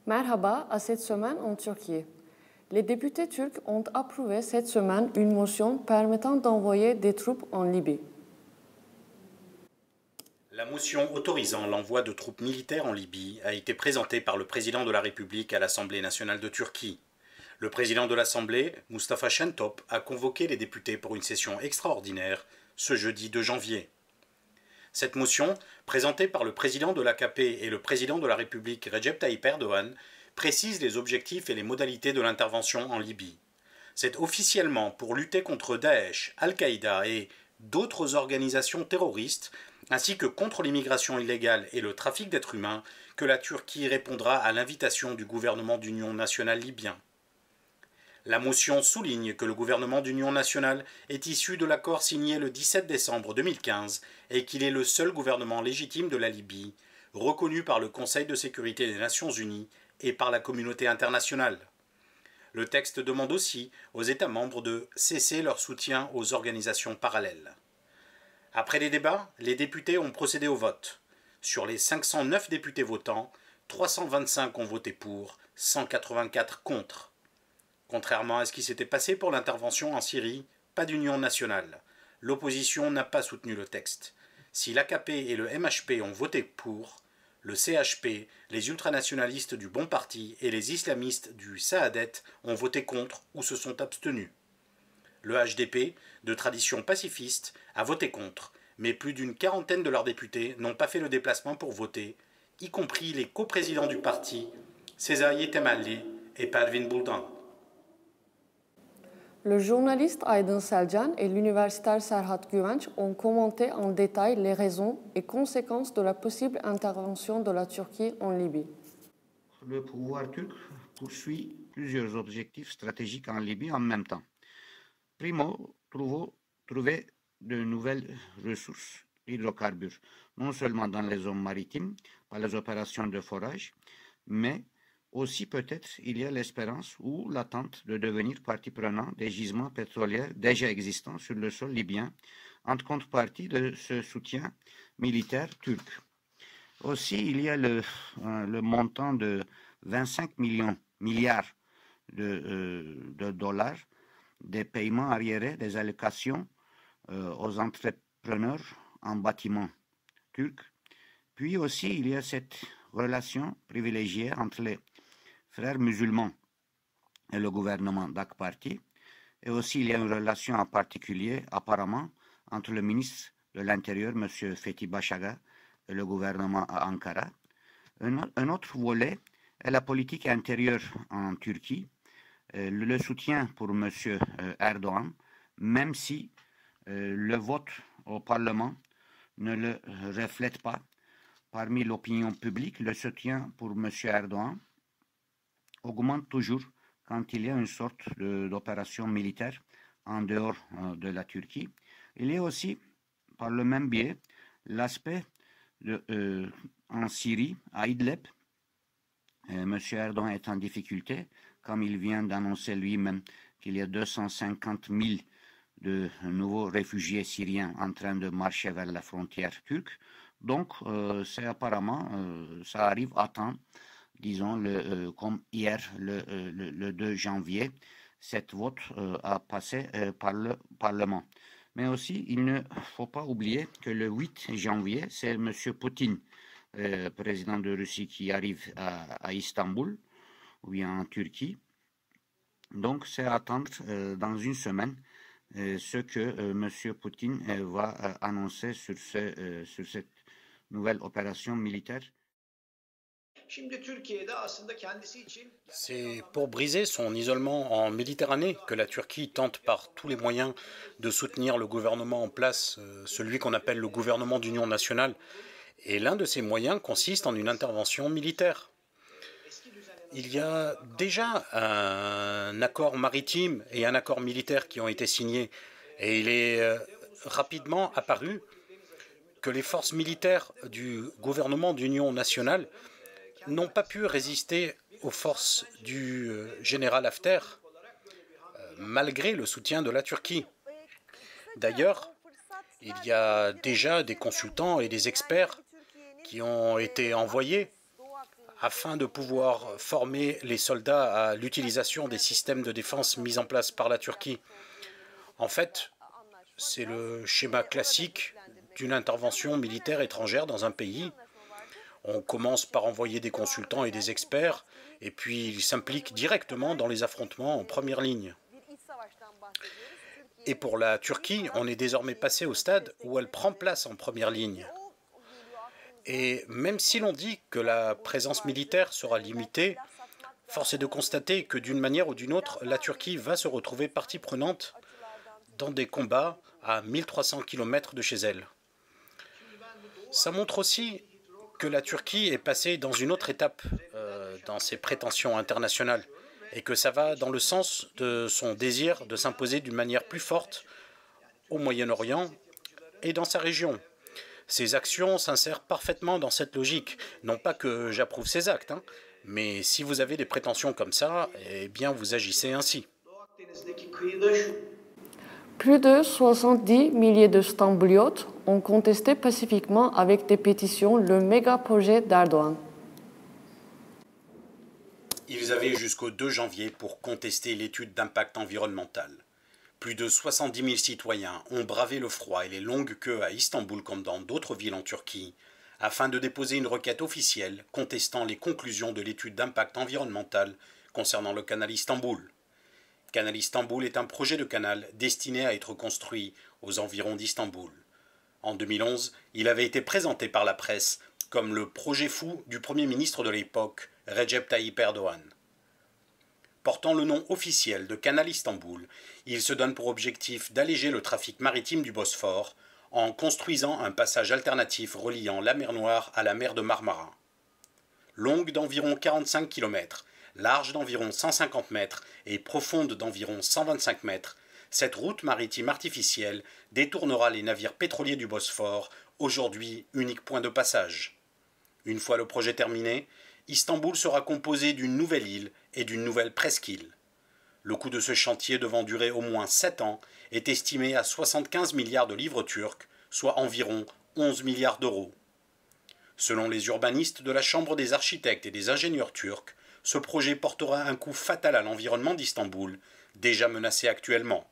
Merhaba, à cette semaine en Turquie. Les députés turcs ont approuvé cette semaine une motion permettant d'envoyer des troupes en Libye. La motion autorisant l'envoi de troupes militaires en Libye a été présentée par le président de la République à l'Assemblée nationale de Turquie. Le président de l'Assemblée, Mustafa Şentop, a convoqué les députés pour une session extraordinaire ce jeudi 2 janvier. Cette motion, présentée par le président de l'AKP et le président de la République Recep Tayyip Erdoğan, précise les objectifs et les modalités de l'intervention en Libye. C'est officiellement pour lutter contre Daesh, Al-Qaïda et d'autres organisations terroristes, ainsi que contre l'immigration illégale et le trafic d'êtres humains, que la Turquie répondra à l'invitation du gouvernement d'union nationale libyen. La motion souligne que le gouvernement d'union nationale est issu de l'accord signé le 17 décembre 2015 et qu'il est le seul gouvernement légitime de la Libye, reconnu par le Conseil de sécurité des Nations Unies et par la communauté internationale. Le texte demande aussi aux États membres de cesser leur soutien aux organisations parallèles. Après les débats, les députés ont procédé au vote. Sur les 509 députés votants, 325 ont voté pour, 184 contre. Contrairement à ce qui s'était passé pour l'intervention en Syrie, pas d'union nationale. L'opposition n'a pas soutenu le texte. Si l'AKP et le MHP ont voté pour, le CHP, les ultranationalistes du Bon Parti et les islamistes du Saadet ont voté contre ou se sont abstenus. Le HDP, de tradition pacifiste, a voté contre, mais plus d'une quarantaine de leurs députés n'ont pas fait le déplacement pour voter, y compris les coprésidents du parti, Sezai Temelli et Pervin Buldan. Le journaliste Aydın Selcan et l'universitaire Serhat Güvenç ont commenté en détail les raisons et conséquences de la possible intervention de la Turquie en Libye. Le pouvoir turc poursuit plusieurs objectifs stratégiques en Libye en même temps. Primo, trouver de nouvelles ressources hydrocarbures, non seulement dans les zones maritimes, par les opérations de forage, mais aussi peut-être il y a l'espérance ou l'attente de devenir partie prenante des gisements pétroliers déjà existants sur le sol libyen, en contrepartie de ce soutien militaire turc. Aussi, il y a le montant de 25 milliards de dollars des paiements arriérés des allocations aux entrepreneurs en bâtiment turcs. Puis aussi, il y a cette relation privilégiée entre les frères musulmans et le gouvernement d'Ak Parti. Et aussi, il y a une relation en particulier, apparemment, entre le ministre de l'Intérieur, M. Fethi Başaga, et le gouvernement à Ankara. Un autre volet est la politique intérieure en Turquie, le soutien pour M. Erdoğan, même si le vote au Parlement ne le reflète pas. Parmi l'opinion publique, le soutien pour M. Erdoğan augmente toujours quand il y a une sorte d'opération militaire en dehors de la Turquie. Il y a aussi, par le même biais, l'aspect en Syrie, à Idlib. M. Erdoğan est en difficulté, comme il vient d'annoncer lui-même qu'il y a 250 000 de nouveaux réfugiés syriens en train de marcher vers la frontière turque. Donc, c'est apparemment, ça arrive à temps, disons, comme hier, le 2 janvier, cette vote a passé par le Parlement. Mais aussi, il ne faut pas oublier que le 8 janvier, c'est M. Poutine, président de Russie, qui arrive à Istanbul, ou bien en Turquie. Donc, c'est à attendre dans une semaine ce que M. Poutine va annoncer sur cette nouvelle opération militaire. C'est pour briser son isolement en Méditerranée que la Turquie tente par tous les moyens de soutenir le gouvernement en place, celui qu'on appelle le gouvernement d'union nationale. Et l'un de ces moyens consiste en une intervention militaire. Il y a déjà un accord maritime et un accord militaire qui ont été signés. Et il est rapidement apparu que les forces militaires du gouvernement d'union nationale n'ont pas pu résister aux forces du général Hafter, malgré le soutien de la Turquie. D'ailleurs, il y a déjà des consultants et des experts qui ont été envoyés afin de pouvoir former les soldats à l'utilisation des systèmes de défense mis en place par la Turquie. En fait, c'est le schéma classique d'une intervention militaire étrangère dans un pays. On commence par envoyer des consultants et des experts, et puis ils s'impliquent directement dans les affrontements en première ligne. Et pour la Turquie, on est désormais passé au stade où elle prend place en première ligne. Et même si l'on dit que la présence militaire sera limitée, force est de constater que d'une manière ou d'une autre, la Turquie va se retrouver partie prenante dans des combats à 1300 km de chez elle. Ça montre aussi que la Turquie est passée dans une autre étape dans ses prétentions internationales et que ça va dans le sens de son désir de s'imposer d'une manière plus forte au Moyen-Orient et dans sa région. Ces actions s'insèrent parfaitement dans cette logique. Non pas que j'approuve ces actes, mais si vous avez des prétentions comme ça, eh bien vous agissez ainsi. Plus de 70 milliers de Stambouliotes ont contesté pacifiquement avec des pétitions le méga-projet d'Erdogan. Ils avaient jusqu'au 2 janvier pour contester l'étude d'impact environnemental. Plus de 70 000 citoyens ont bravé le froid et les longues queues à Istanbul comme dans d'autres villes en Turquie, afin de déposer une requête officielle contestant les conclusions de l'étude d'impact environnemental concernant le canal Istanbul. Canal Istanbul est un projet de canal destiné à être construit aux environs d'Istanbul. En 2011, il avait été présenté par la presse comme le projet fou du Premier ministre de l'époque, Recep Tayyip Erdogan. Portant le nom officiel de Canal Istanbul, il se donne pour objectif d'alléger le trafic maritime du Bosphore en construisant un passage alternatif reliant la mer Noire à la mer de Marmara. Longue d'environ 45 km, large d'environ 150 mètres et profonde d'environ 125 mètres, cette route maritime artificielle détournera les navires pétroliers du Bosphore, aujourd'hui unique point de passage. Une fois le projet terminé, Istanbul sera composé d'une nouvelle île et d'une nouvelle presqu'île. Le coût de ce chantier devant durer au moins 7 ans est estimé à 75 milliards de livres turcs, soit environ 11 milliards d'euros. Selon les urbanistes de la Chambre des architectes et des ingénieurs turcs, ce projet portera un coup fatal à l'environnement d'Istanbul, déjà menacé actuellement.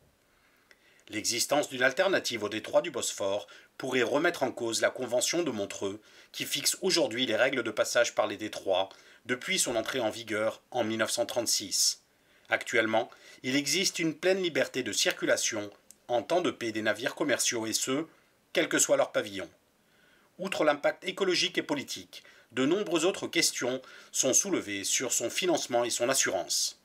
L'existence d'une alternative au détroit du Bosphore pourrait remettre en cause la Convention de Montreux, qui fixe aujourd'hui les règles de passage par les détroits depuis son entrée en vigueur en 1936. Actuellement, il existe une pleine liberté de circulation en temps de paix des navires commerciaux et ce, quel que soit leur pavillon. Outre l'impact écologique et politique, de nombreuses autres questions sont soulevées sur son financement et son assurance.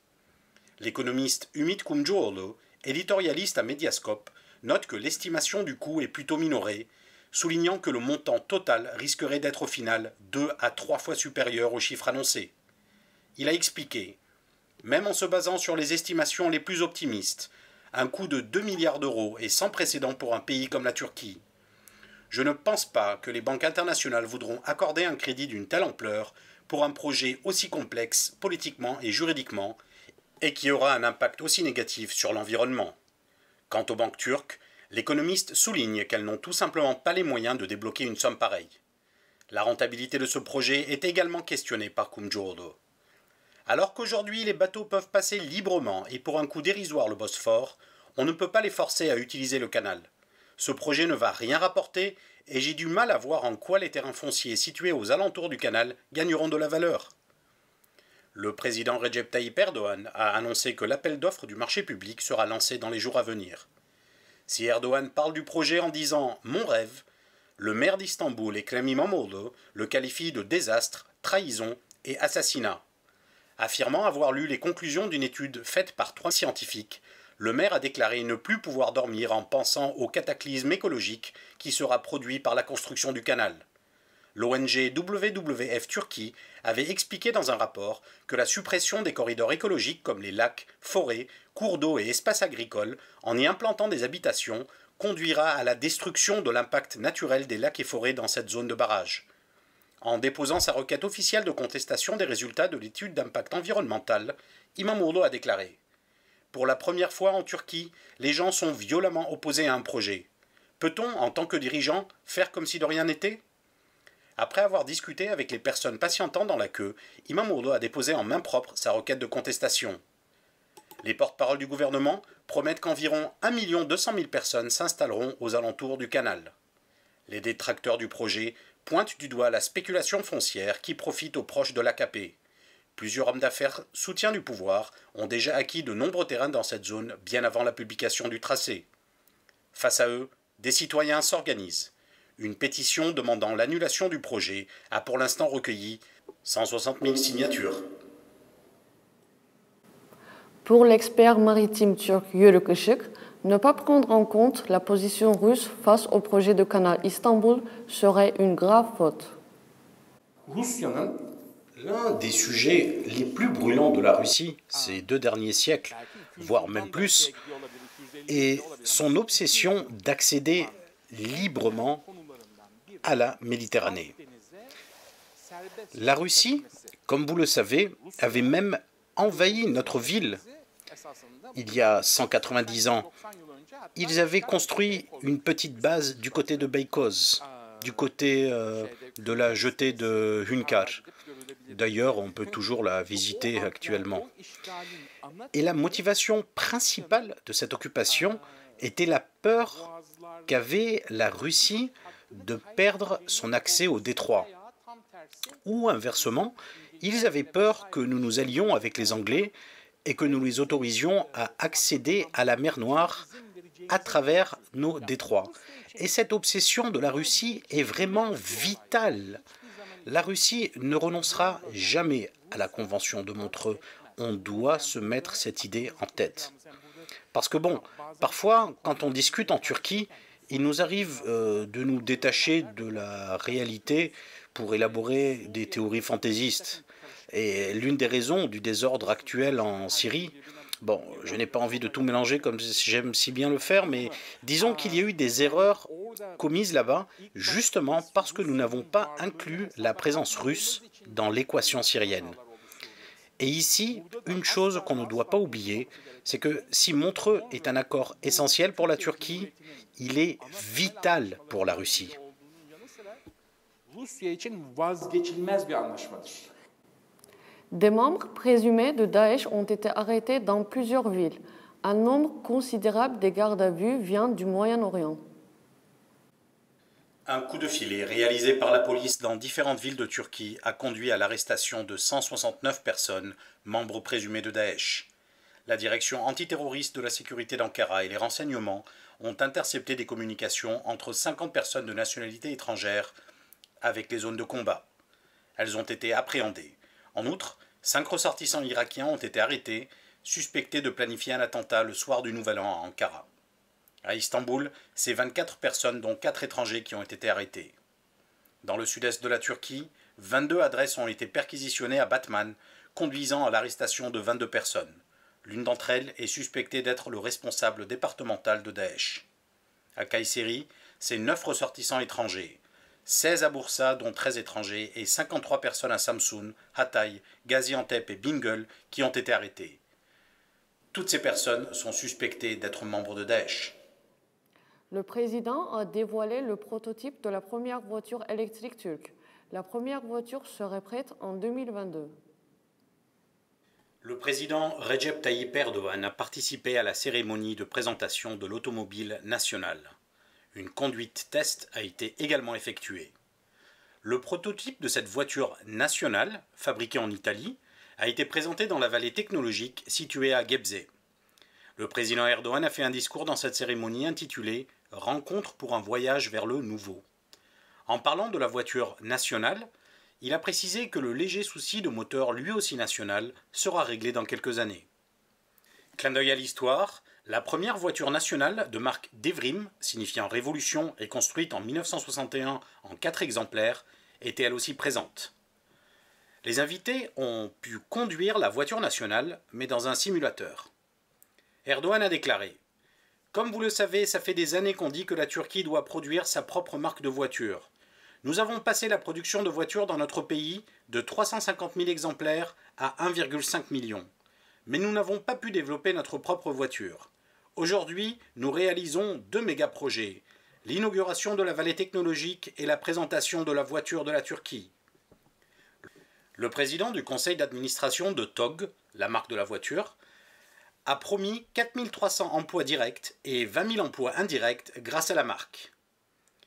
L'économiste Ümit Kumcuoğlu, éditorialiste à Mediascope, note que l'estimation du coût est plutôt minorée, soulignant que le montant total risquerait d'être au final 2 à 3 fois supérieur au chiffre annoncé. Il a expliqué « Même en se basant sur les estimations les plus optimistes, un coût de 2 milliards d'euros est sans précédent pour un pays comme la Turquie. Je ne pense pas que les banques internationales voudront accorder un crédit d'une telle ampleur pour un projet aussi complexe politiquement et juridiquement et qui aura un impact aussi négatif sur l'environnement. Quant aux banques turques, l'économiste souligne qu'elles n'ont tout simplement pas les moyens de débloquer une somme pareille. La rentabilité de ce projet est également questionnée par Kumcuoğlu. Alors qu'aujourd'hui les bateaux peuvent passer librement et pour un coût dérisoire le Bosphore, on ne peut pas les forcer à utiliser le canal. Ce projet ne va rien rapporter et j'ai du mal à voir en quoi les terrains fonciers situés aux alentours du canal gagneront de la valeur. Le président Recep Tayyip Erdogan a annoncé que l'appel d'offres du marché public sera lancé dans les jours à venir. Si Erdogan parle du projet en disant « mon rêve », le maire d'Istanbul, Ekrem İmamoğlu, le qualifie de désastre, trahison et assassinat. Affirmant avoir lu les conclusions d'une étude faite par 3 scientifiques, le maire a déclaré ne plus pouvoir dormir en pensant au cataclysme écologique qui sera produit par la construction du canal. L'ONG WWF Turquie avait expliqué dans un rapport que la suppression des corridors écologiques comme les lacs, forêts, cours d'eau et espaces agricoles, en y implantant des habitations, conduira à la destruction de l'impact naturel des lacs et forêts dans cette zone de barrage. En déposant sa requête officielle de contestation des résultats de l'étude d'impact environnemental, İmamoğlu a déclaré « Pour la première fois en Turquie, les gens sont violemment opposés à un projet. Peut-on, en tant que dirigeant, faire comme si de rien n'était » Après avoir discuté avec les personnes patientant dans la queue, İmamoğlu a déposé en main propre sa requête de contestation. Les porte-paroles du gouvernement promettent qu'environ 1 200 000 personnes s'installeront aux alentours du canal. Les détracteurs du projet pointent du doigt la spéculation foncière qui profite aux proches de l'AKP. Plusieurs hommes d'affaires soutiens du pouvoir ont déjà acquis de nombreux terrains dans cette zone bien avant la publication du tracé. Face à eux, des citoyens s'organisent. Une pétition demandant l'annulation du projet a pour l'instant recueilli 160 000 signatures. Pour l'expert maritime turc Yörük Işık, ne pas prendre en compte la position russe face au projet de canal Istanbul serait une grave faute. L'un des sujets les plus brûlants de la Russie ces 2 derniers siècles, voire même plus, est son obsession d'accéder librement à la Méditerranée. La Russie, comme vous le savez, avait même envahi notre ville il y a 190 ans. Ils avaient construit une petite base du côté de Beykoz, du côté de la jetée de Hünkar. D'ailleurs, on peut toujours la visiter actuellement. Et la motivation principale de cette occupation était la peur qu'avait la Russie de perdre son accès au détroit. Ou inversement, ils avaient peur que nous nous allions avec les Anglais et que nous les autorisions à accéder à la mer Noire à travers nos détroits. Et cette obsession de la Russie est vraiment vitale. La Russie ne renoncera jamais à la Convention de Montreux. On doit se mettre cette idée en tête. Parce que bon, parfois, quand on discute en Turquie, il nous arrive de nous détacher de la réalité pour élaborer des théories fantaisistes. Et l'une des raisons du désordre actuel en Syrie, bon, je n'ai pas envie de tout mélanger comme j'aime si bien le faire, mais disons qu'il y a eu des erreurs commises là-bas, justement parce que nous n'avons pas inclus la présence russe dans l'équation syrienne. Et ici, une chose qu'on ne doit pas oublier, c'est que si Montreux est un accord essentiel pour la Turquie, il est vital pour la Russie. Des membres présumés de Daesh ont été arrêtés dans plusieurs villes. Un nombre considérable des gardes à vue vient du Moyen-Orient. Un coup de filet réalisé par la police dans différentes villes de Turquie a conduit à l'arrestation de 169 personnes, membres présumés de Daesh. La direction antiterroriste de la sécurité d'Ankara et les renseignements ont intercepté des communications entre 50 personnes de nationalité étrangère avec les zones de combat. Elles ont été appréhendées. En outre, 5 ressortissants irakiens ont été arrêtés, suspectés de planifier un attentat le soir du Nouvel An à Ankara. À Istanbul, c'est 24 personnes, dont 4 étrangers, qui ont été arrêtés. Dans le sud-est de la Turquie, 22 adresses ont été perquisitionnées à Batman, conduisant à l'arrestation de 22 personnes. L'une d'entre elles est suspectée d'être le responsable départemental de Daesh. À Kayseri, c'est 9 ressortissants étrangers. 16 à Bursa, dont 13 étrangers, et 53 personnes à Samsun, Hatay, Gaziantep et Bingöl qui ont été arrêtées. Toutes ces personnes sont suspectées d'être membres de Daesh. Le président a dévoilé le prototype de la première voiture électrique turque. La première voiture serait prête en 2022. Le président Recep Tayyip Erdoğan a participé à la cérémonie de présentation de l'automobile nationale. Une conduite test a été également effectuée. Le prototype de cette voiture nationale, fabriquée en Italie, a été présenté dans la vallée technologique située à Gebze. Le président Erdoğan a fait un discours dans cette cérémonie intitulé « Rencontre pour un voyage vers le nouveau ». En parlant de la voiture nationale, il a précisé que le léger souci de moteur lui aussi national sera réglé dans quelques années. Clin d'œil à l'histoire, la première voiture nationale de marque Devrim, signifiant révolution et construite en 1961 en 4 exemplaires, était elle aussi présente. Les invités ont pu conduire la voiture nationale, mais dans un simulateur. Erdoğan a déclaré « Comme vous le savez, ça fait des années qu'on dit que la Turquie doit produire sa propre marque de voiture. Nous avons passé la production de voitures dans notre pays de 350 000 exemplaires à 1,5 million. Mais nous n'avons pas pu développer notre propre voiture. Aujourd'hui, nous réalisons 2 méga-projets, l'inauguration de la vallée technologique et la présentation de la voiture de la Turquie. Le président du conseil d'administration de TOG, la marque de la voiture, a promis 4300 emplois directs et 20 000 emplois indirects grâce à la marque.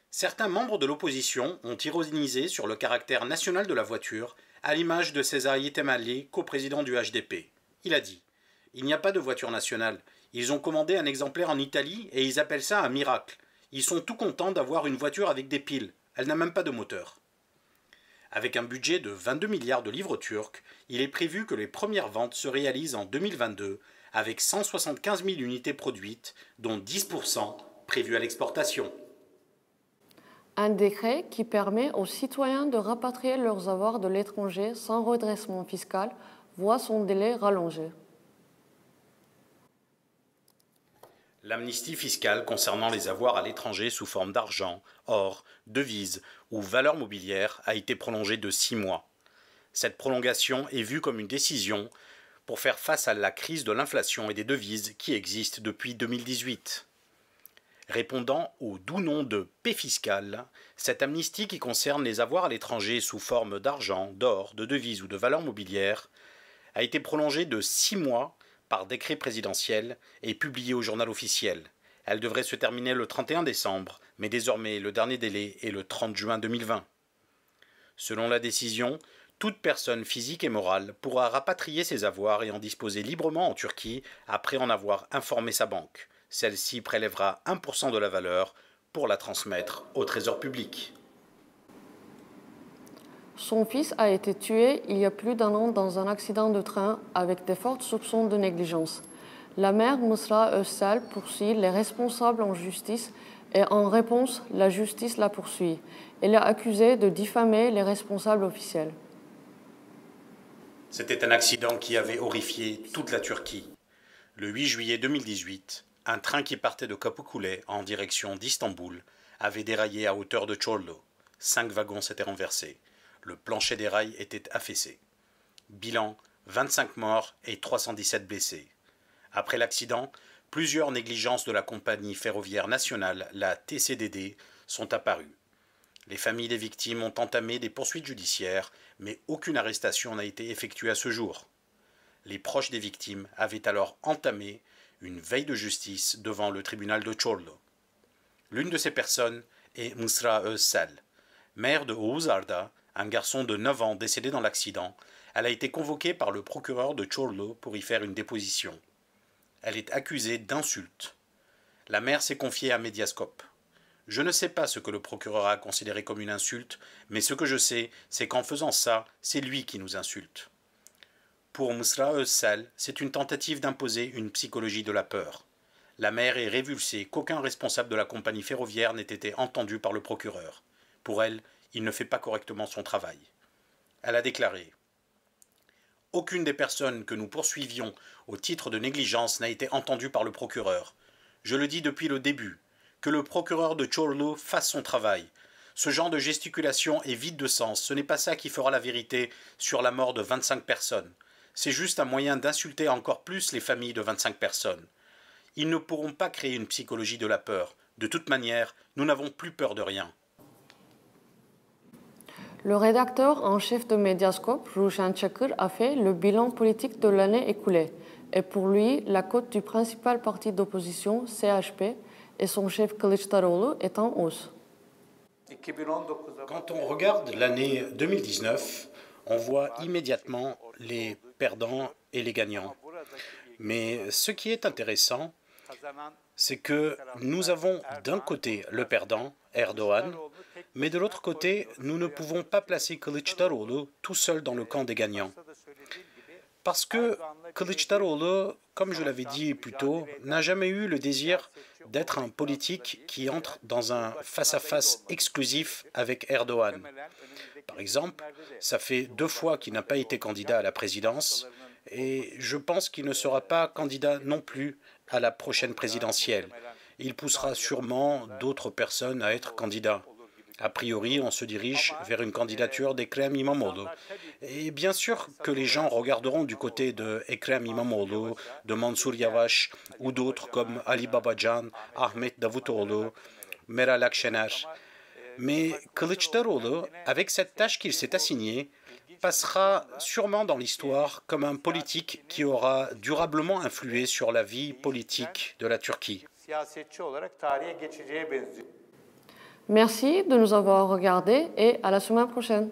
Certains membres de l'opposition ont ironisé sur le caractère national de la voiture, à l'image de Cesare Yetemali, coprésident du HDP. Il a dit « Il n'y a pas de voiture nationale. Ils ont commandé un exemplaire en Italie et ils appellent ça un miracle. Ils sont tout contents d'avoir une voiture avec des piles. Elle n'a même pas de moteur. » Avec un budget de 22 milliards de livres turcs, il est prévu que les premières ventes se réalisent en 2022, avec 175 000 unités produites, dont 10% prévues à l'exportation. Un décret qui permet aux citoyens de rapatrier leurs avoirs de l'étranger sans redressement fiscal voit son délai rallongé. L'amnistie fiscale concernant les avoirs à l'étranger sous forme d'argent, or, devises ou valeurs mobilières a été prolongée de 6 mois. Cette prolongation est vue comme une décision pour faire face à la crise de l'inflation et des devises qui existe depuis 2018. Répondant au doux nom de paix fiscale, cette amnistie qui concerne les avoirs à l'étranger sous forme d'argent, d'or, de devises ou de valeurs mobilières a été prolongée de 6 mois par décret présidentiel et publiée au journal officiel. Elle devrait se terminer le 31 décembre, mais désormais le dernier délai est le 30 juin 2020. Selon la décision, toute personne physique et morale pourra rapatrier ses avoirs et en disposer librement en Turquie après en avoir informé sa banque. Celle-ci prélèvera 1% de la valeur pour la transmettre au Trésor public. Son fils a été tué il y a plus d'un an dans un accident de train avec de forts soupçons de négligence. La mère Mısra Özsel poursuit les responsables en justice et en réponse, la justice la poursuit. Elle est accusée de diffamer les responsables officiels. C'était un accident qui avait horrifié toute la Turquie. Le 8 juillet 2018, un train qui partait de Kapıkule en direction d'Istanbul avait déraillé à hauteur de Çorlu. 5 wagons s'étaient renversés. Le plancher des rails était affaissé. Bilan, 25 morts et 317 blessés. Après l'accident, plusieurs négligences de la compagnie ferroviaire nationale, la TCDD, sont apparues. Les familles des victimes ont entamé des poursuites judiciaires, mais aucune arrestation n'a été effectuée à ce jour. Les proches des victimes avaient alors entamé une veille de justice devant le tribunal de Çorlu. L'une de ces personnes est Mısra Özsel. Mère de Oğuz Arda, un garçon de 9 ans décédé dans l'accident, elle a été convoquée par le procureur de Çorlu pour y faire une déposition. Elle est accusée d'insulte. La mère s'est confiée à Mediascope. Je ne sais pas ce que le procureur a considéré comme une insulte, mais ce que je sais, c'est qu'en faisant ça, c'est lui qui nous insulte. Pour Mısra Özsel, c'est une tentative d'imposer une psychologie de la peur. La mère est révulsée qu'aucun responsable de la compagnie ferroviaire n'ait été entendu par le procureur. Pour elle, il ne fait pas correctement son travail. Elle a déclaré « Aucune des personnes que nous poursuivions au titre de négligence n'a été entendue par le procureur. Je le dis depuis le début, que le procureur de Çorlu fasse son travail. Ce genre de gesticulation est vide de sens. Ce n'est pas ça qui fera la vérité sur la mort de 25 personnes. C'est juste un moyen d'insulter encore plus les familles de 25 personnes. Ils ne pourront pas créer une psychologie de la peur. De toute manière, nous n'avons plus peur de rien. » Le rédacteur en chef de Mediascope, Ruşen Çakır, a fait le bilan politique de l'année écoulée. Et pour lui, la cote du principal parti d'opposition, CHP, et son chef Kılıçdaroğlu est en hausse. Quand on regarde l'année 2019, on voit immédiatement les perdants et les gagnants. Mais ce qui est intéressant, c'est que nous avons d'un côté le perdant, Erdoğan, mais de l'autre côté, nous ne pouvons pas placer Kılıçdaroğlu tout seul dans le camp des gagnants. Parce que Kılıçdaroğlu, comme je l'avais dit plus tôt, n'a jamais eu le désir d'être un politique qui entre dans un face-à-face exclusif avec Erdoğan. Par exemple, ça fait 2 fois qu'il n'a pas été candidat à la présidence et je pense qu'il ne sera pas candidat non plus à la prochaine présidentielle. Il poussera sûrement d'autres personnes à être candidats. A priori, on se dirige vers une candidature d'Ekrem İmamoğlu. Et bien sûr que les gens regarderont du côté de Ekrem İmamoğlu, de Mansur Yavaş ou d'autres comme Ali Babacan, Ahmet Davutoğlu Meral Akşener. Mais Kılıçdaroğlu, avec cette tâche qu'il s'est assignée, passera sûrement dans l'histoire comme un politique qui aura durablement influé sur la vie politique de la Turquie. Merci de nous avoir regardés et à la semaine prochaine.